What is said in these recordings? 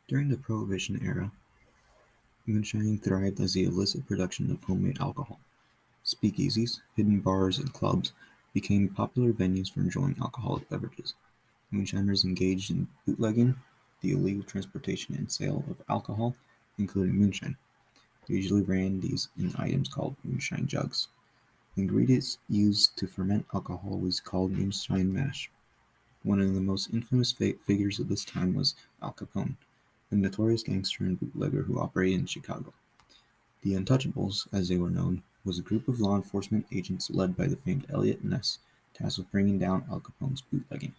During the Prohibition era, moonshining thrived as the illicit production of homemade alcohol. Speakeasies, hidden bars, and clubs became popular venues for enjoying alcoholic beverages. Moonshiners engaged in bootlegging, the illegal transportation and sale of alcohol, including moonshine. They usually ran these in items called moonshine jugs. The ingredients used to ferment alcohol was called moonshine mash. One of the most infamous figures of this time was Al Capone, a notorious gangster and bootlegger who operated in Chicago. The Untouchables, as they were known, was a group of law enforcement agents led by the famed Elliot Ness, tasked with bringing down Al Capone's bootlegging.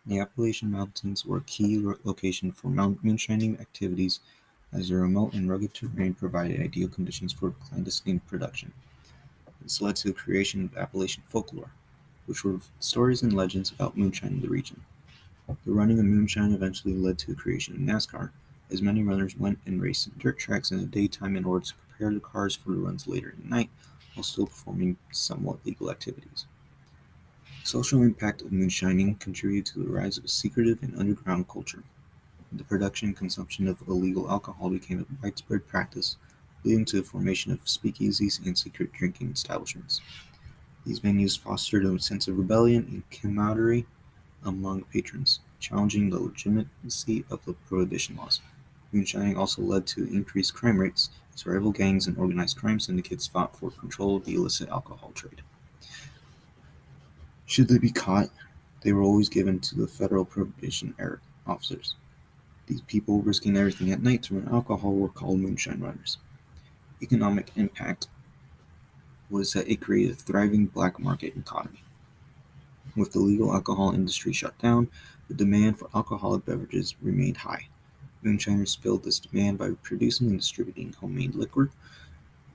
The Appalachian Mountains were a key location for moonshining activities, as the remote and rugged terrain provided ideal conditions for clandestine production. This led to the creation of Appalachian folklore, which were stories and legends about moonshine in the region. The running of moonshine eventually led to the creation of NASCAR, as many runners went and raced in dirt tracks in the daytime in order to prepare the cars for the runs later at night, while still performing somewhat legal activities. The social impact of moonshining contributed to the rise of a secretive and underground culture. The production and consumption of illegal alcohol became a widespread practice, leading to the formation of speakeasies and secret drinking establishments. These venues fostered a sense of rebellion and camaraderie among patrons, challenging the legitimacy of the prohibition laws. Moonshining also led to increased crime rates, as rival gangs and organized crime syndicates fought for control of the illicit alcohol trade. Should they be caught, they were always given to the federal prohibition era officers. These people risking everything at night to run alcohol were called moonshine runners. Economic impact was that it created a thriving black market economy. With the legal alcohol industry shut down, the demand for alcoholic beverages remained high. Moonshiners filled this demand by producing and distributing homemade liquor,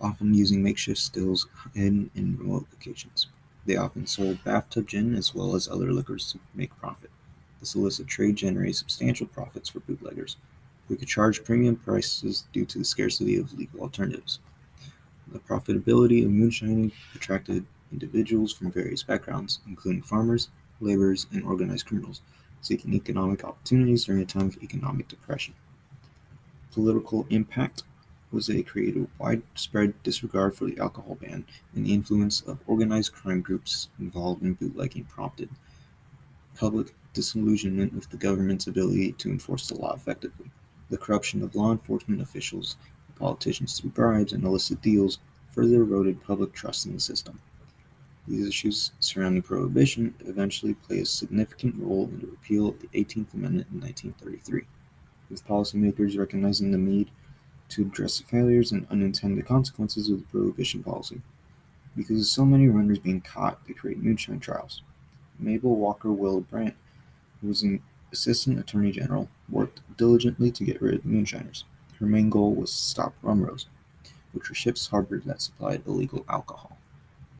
often using makeshift stills hidden in remote locations. They often sold bathtub gin as well as other liquors to make profit. This illicit trade generated substantial profits for bootleggers, who could charge premium prices due to the scarcity of legal alternatives. The profitability of moonshining attracted individuals from various backgrounds, including farmers, laborers, and organized criminals, seeking economic opportunities during a time of economic depression. Political impact was that it created a widespread disregard for the alcohol ban, and the influence of organized crime groups involved in bootlegging prompted public disillusionment with the government's ability to enforce the law effectively. The corruption of law enforcement officials and politicians through bribes and illicit deals further eroded public trust in the system. These issues surrounding prohibition eventually played a significant role in the repeal of the 18th Amendment in 1933, with policymakers recognizing the need to address the failures and unintended consequences of the prohibition policy. Because of so many runners being caught, they created moonshine trials. Mabel Walker Will Brandt, who was an assistant attorney general, worked diligently to get rid of the moonshiners. Her main goal was to stop rum rows, which were ships harbored that supplied illegal alcohol.